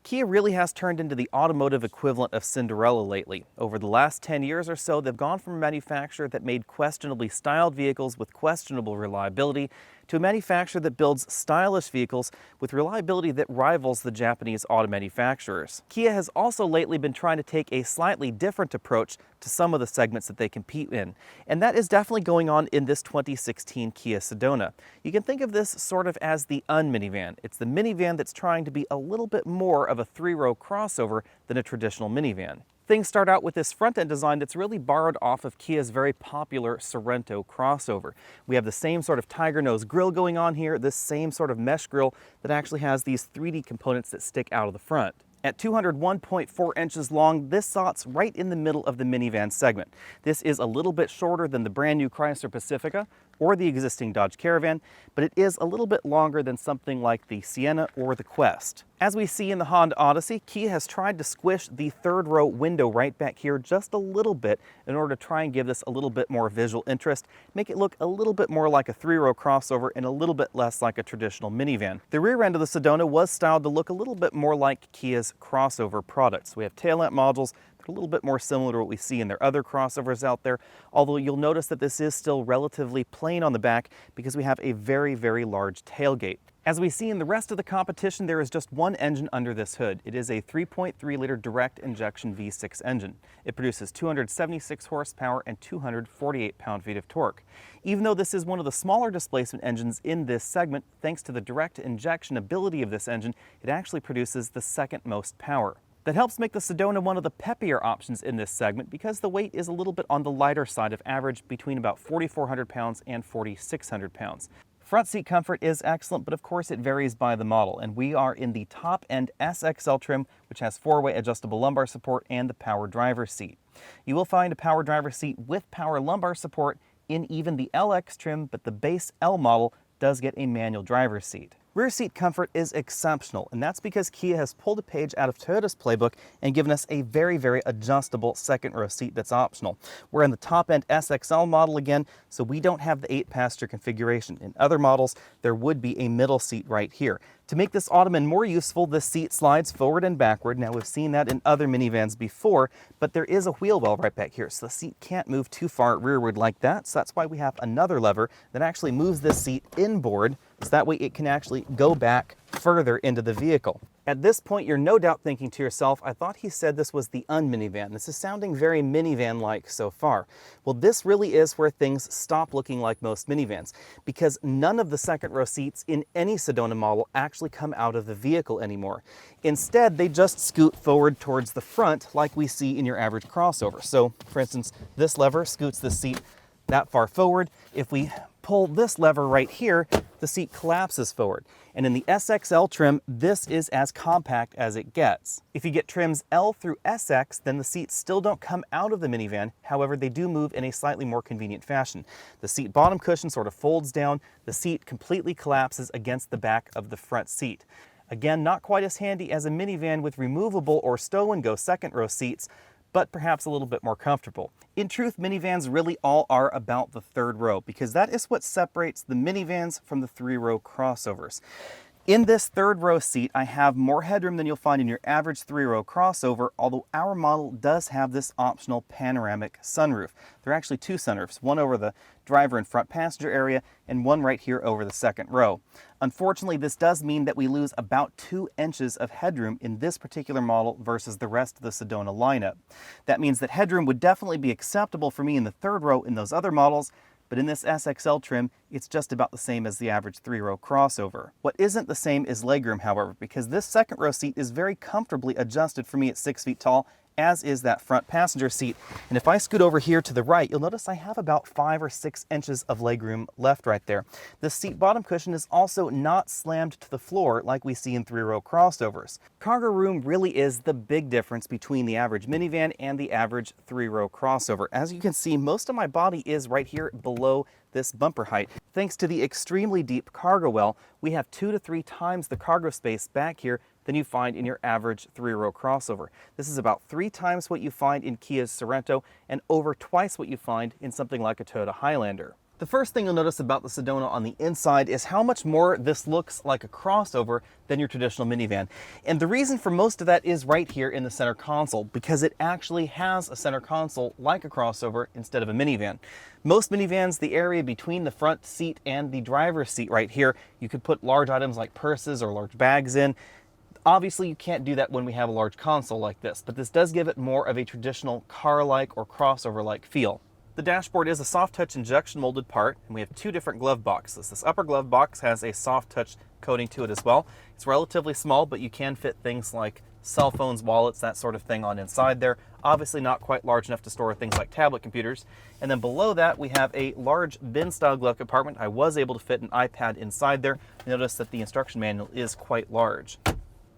Kia really has turned into the automotive equivalent of Cinderella lately. Over the last 10 years or so, they've gone from a manufacturer that made questionably styled vehicles with questionable reliability to a manufacturer that builds stylish vehicles with reliability that rivals the Japanese auto manufacturers. Kia has also lately been trying to take a slightly different approach to some of the segments that they compete in, and that is definitely going on in this 2016 Kia Sedona. You can think of this sort of as the un-minivan. It's the minivan that's trying to be a little bit more of a three-row crossover than a traditional minivan. Things start out with this front-end design that's really borrowed off of Kia's very popular Sorento crossover. We have the same sort of tiger nose grille going on here, this same sort of mesh grille that actually has these 3D components that stick out of the front. At 201.4 inches long, this slots right in the middle of the minivan segment. This is a little bit shorter than the brand new Chrysler Pacifica or the existing Dodge Caravan, but it is a little bit longer than something like the Sienna or the Quest. As we see in the Honda Odyssey, Kia has tried to squish the third row window right back here just a little bit in order to try and give this a little bit more visual interest, make it look a little bit more like a three-row crossover and a little bit less like a traditional minivan. The rear end of the Sedona was styled to look a little bit more like Kia's crossover products. We have tail lamp modules a little bit more similar to what we see in their other crossovers out there, although you'll notice that this is still relatively plain on the back because we have a very, very large tailgate. As we see in the rest of the competition, there is just one engine under this hood. It is a 3.3-liter direct injection V6 engine. It produces 276 horsepower and 248 pound-feet of torque. Even though this is one of the smaller displacement engines in this segment, thanks to the direct injection ability of this engine, it actually produces the second most power. That helps make the Sedona one of the peppier options in this segment because the weight is a little bit on the lighter side of average, between about 4,400 pounds and 4,600 pounds. Front seat comfort is excellent, but of course it varies by the model, and we are in the top-end SXL trim, which has four-way adjustable lumbar support and the power driver's seat. You will find a power driver's seat with power lumbar support in even the LX trim, but the base L model does get a manual driver's seat. Rear seat comfort is exceptional, and that's because Kia has pulled a page out of Toyota's playbook and given us a very, very adjustable second row seat that's optional. We're in the top-end SXL model again, so we don't have the 8-passenger configuration. In other models, there would be a middle seat right here. To make this Ottoman more useful, this seat slides forward and backward. Now, we've seen that in other minivans before, but there is a wheel well right back here, so the seat can't move too far rearward like that. So that's why we have another lever that actually moves this seat inboard, so that way it can actually go back further into the vehicle. At this point, you're no doubt thinking to yourself, I thought he said this was the un-minivan. This is sounding very minivan-like so far. Well, this really is where things stop looking like most minivans, because none of the second row seats in any Sedona model actually come out of the vehicle anymore. Instead, they just scoot forward towards the front like we see in your average crossover. So, for instance, this lever scoots the seat that far forward. If we pull this lever right here, the seat collapses forward. And in the SXL trim, this is as compact as it gets. If you get trims L through SX, then the seats still don't come out of the minivan. However, they do move in a slightly more convenient fashion. The seat bottom cushion sort of folds down. The seat completely collapses against the back of the front seat. Again, not quite as handy as a minivan with removable or stow-and-go second row seats, but perhaps a little bit more comfortable. In truth, minivans really all are about the third row, because that is what separates the minivans from the three-row crossovers. In this third row seat, I have more headroom than you'll find in your average three-row crossover, although our model does have this optional panoramic sunroof. There are actually two sunroofs, one over the driver and front passenger area and one right here over the second row. Unfortunately, this does mean that we lose about 2 inches of headroom in this particular model versus the rest of the Sedona lineup. That means that headroom would definitely be acceptable for me in the third row in those other models, but in this SXL trim, it's just about the same as the average three-row crossover. What isn't the same is legroom, however, because this second row seat is very comfortably adjusted for me at 6 feet tall, as is that front passenger seat. And if I scoot over here to the right, you'll notice I have about 5 or 6 inches of legroom left right there. The seat bottom cushion is also not slammed to the floor like we see in three-row crossovers. Cargo room really is the big difference between the average minivan and the average three-row crossover. As you can see, most of my body is right here below this bumper height. Thanks to the extremely deep cargo well, we have 2 to 3 times the cargo space back here than you find in your average three-row crossover. This is about 3 times what you find in Kia's Sorento and over twice what you find in something like a Toyota Highlander. The first thing you'll notice about the Sedona on the inside is how much more this looks like a crossover than your traditional minivan. And the reason for most of that is right here in the center console, because it actually has a center console like a crossover instead of a minivan. Most minivans, the area between the front seat and the driver's seat right here, you could put large items like purses or large bags in. Obviously, you can't do that when we have a large console like this, but this does give it more of a traditional car-like or crossover-like feel. The dashboard is a soft touch injection molded part, and we have two different glove boxes. This upper glove box has a soft touch coating to it as well. It's relatively small, but you can fit things like cell phones, wallets, that sort of thing on inside there. Obviously not quite large enough to store things like tablet computers. And then below that, we have a large bin style glove compartment. I was able to fit an iPad inside there. Notice that the instruction manual is quite large.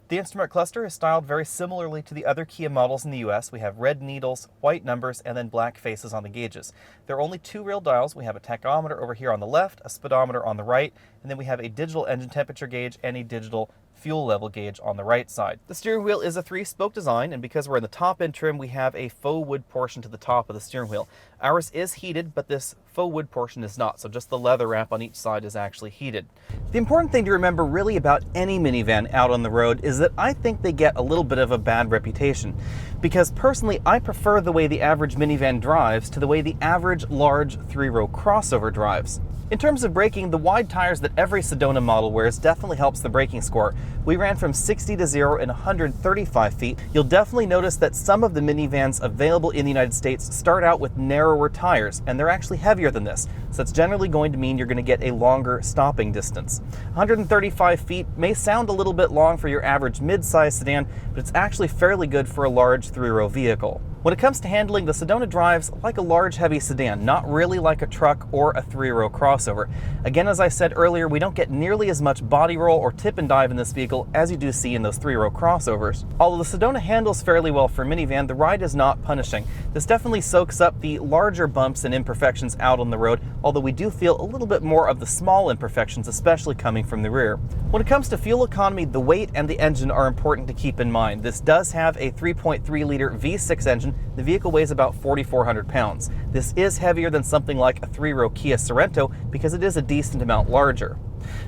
The instrument cluster is styled very similarly to the other Kia models in the US. We have red needles, white numbers, and then black faces on the gauges. There are only two real dials. We have a tachometer over here on the left, a speedometer on the right, and then we have a digital engine temperature gauge and a digital fuel level gauge on the right side. The steering wheel is a 3-spoke design, and because we're in the top end trim, we have a faux wood portion to the top of the steering wheel. Ours is heated, but this faux wood portion is not, so just the leather wrap on each side is actually heated. The important thing to remember really about any minivan out on the road is that I think they get a little bit of a bad reputation, because personally I prefer the way the average minivan drives to the way the average large 3-row crossover drives. In terms of braking, the wide tires that every Sedona model wears definitely helps the braking score. We ran from 60 to 0 in 135 feet. You'll definitely notice that some of the minivans available in the United States start out with narrower tires, and they're actually heavier than this. So that's generally going to mean you're going to get a longer stopping distance. 135 feet may sound a little bit long for your average mid-size sedan, but it's actually fairly good for a large 3-row vehicle. When it comes to handling, the Sedona drives like a large heavy sedan, not really like a truck or a 3-row crossover. Again, as I said earlier, we don't get nearly as much body roll or tip and dive in this vehicle as you do see in those 3-row crossovers. Although the Sedona handles fairly well for a minivan, the ride is not punishing. This definitely soaks up the larger bumps and imperfections out on the road, although we do feel a little bit more of the small imperfections, especially coming from the rear. When it comes to fuel economy, the weight and the engine are important to keep in mind. This does have a 3.3-liter V6 engine. The vehicle weighs about 4,400 pounds. This is heavier than something like a 3-row Kia Sorento because it is a decent amount larger.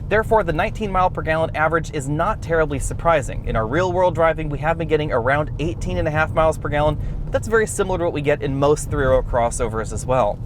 Therefore, the 19 mile per gallon average is not terribly surprising. In our real-world driving, we have been getting around 18.5 miles per gallon, but that's very similar to what we get in most 3-row crossovers as well.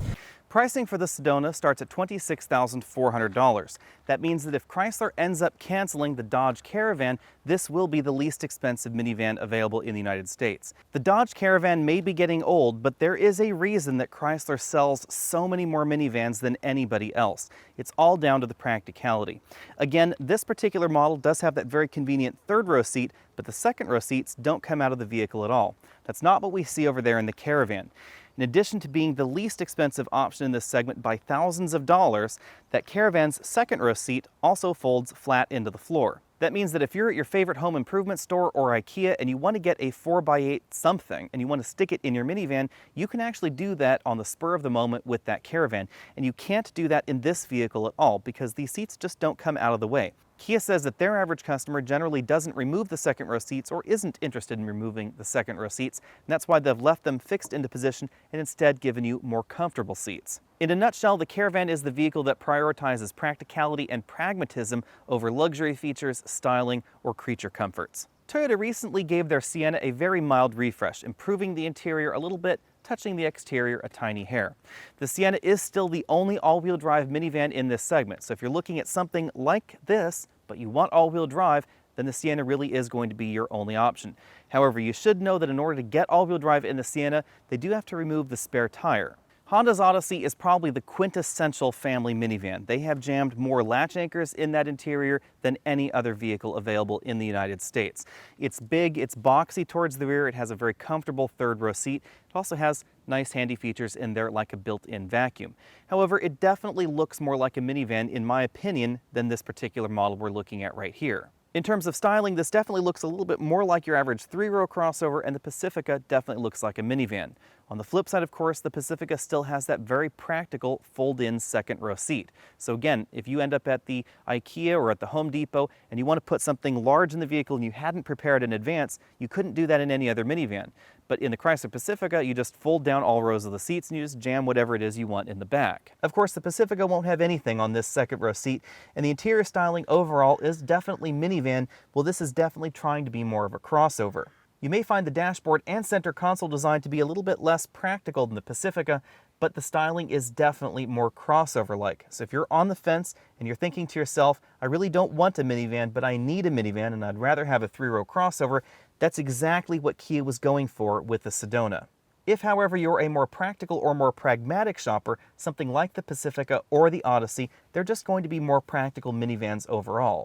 Pricing for the Sedona starts at $26,400. That means that if Chrysler ends up canceling the Dodge Caravan, this will be the least expensive minivan available in the United States. The Dodge Caravan may be getting old, but there is a reason that Chrysler sells so many more minivans than anybody else. It's all down to the practicality. Again, this particular model does have that very convenient 3rd-row seat, but the 2nd-row seats don't come out of the vehicle at all. That's not what we see over there in the Caravan. In addition to being the least expensive option in this segment by thousands of dollars, that Caravan's 2nd-row seat also folds flat into the floor. That means that if you're at your favorite home improvement store or IKEA and you want to get a 4x8 something and you want to stick it in your minivan, you can actually do that on the spur of the moment with that Caravan. And you can't do that in this vehicle at all because these seats just don't come out of the way. Kia says that their average customer generally doesn't remove the 2nd-row seats or isn't interested in removing the 2nd-row seats, and that's why they've left them fixed into position and instead given you more comfortable seats. In a nutshell, the Caravan is the vehicle that prioritizes practicality and pragmatism over luxury features, styling, or creature comforts. Toyota recently gave their Sienna a very mild refresh, improving the interior a little bit, touching the exterior a tiny hair. The Sienna is still the only all-wheel drive minivan in this segment, so if you're looking at something like this, but you want all-wheel drive, then the Sienna really is going to be your only option. However, you should know that in order to get all-wheel drive in the Sienna, they do have to remove the spare tire. Honda's Odyssey is probably the quintessential family minivan. They have jammed more latch anchors in that interior than any other vehicle available in the United States. It's big, it's boxy towards the rear, it has a very comfortable 3rd-row seat. It also has nice handy features in there like a built-in vacuum. However, it definitely looks more like a minivan, in my opinion, than this particular model we're looking at right here. In terms of styling, this definitely looks a little bit more like your average 3-row crossover, and the Pacifica definitely looks like a minivan. On the flip side, of course, the Pacifica still has that very practical fold-in second row seat. So again, if you end up at the IKEA or at the Home Depot and you want to put something large in the vehicle and you hadn't prepared in advance, you couldn't do that in any other minivan. But in the Chrysler Pacifica, you just fold down all rows of the seats and you just jam whatever it is you want in the back. Of course, the Pacifica won't have anything on this second row seat, and the interior styling overall is definitely minivan, while this is definitely trying to be more of a crossover. You may find the dashboard and center console design to be a little bit less practical than the Pacifica, but the styling is definitely more crossover-like. So if you're on the fence and you're thinking to yourself, I really don't want a minivan, but I need a minivan and I'd rather have a three-row crossover, that's exactly what Kia was going for with the Sedona. If, however, you're a more practical or more pragmatic shopper, something like the Pacifica or the Odyssey, they're just going to be more practical minivans overall.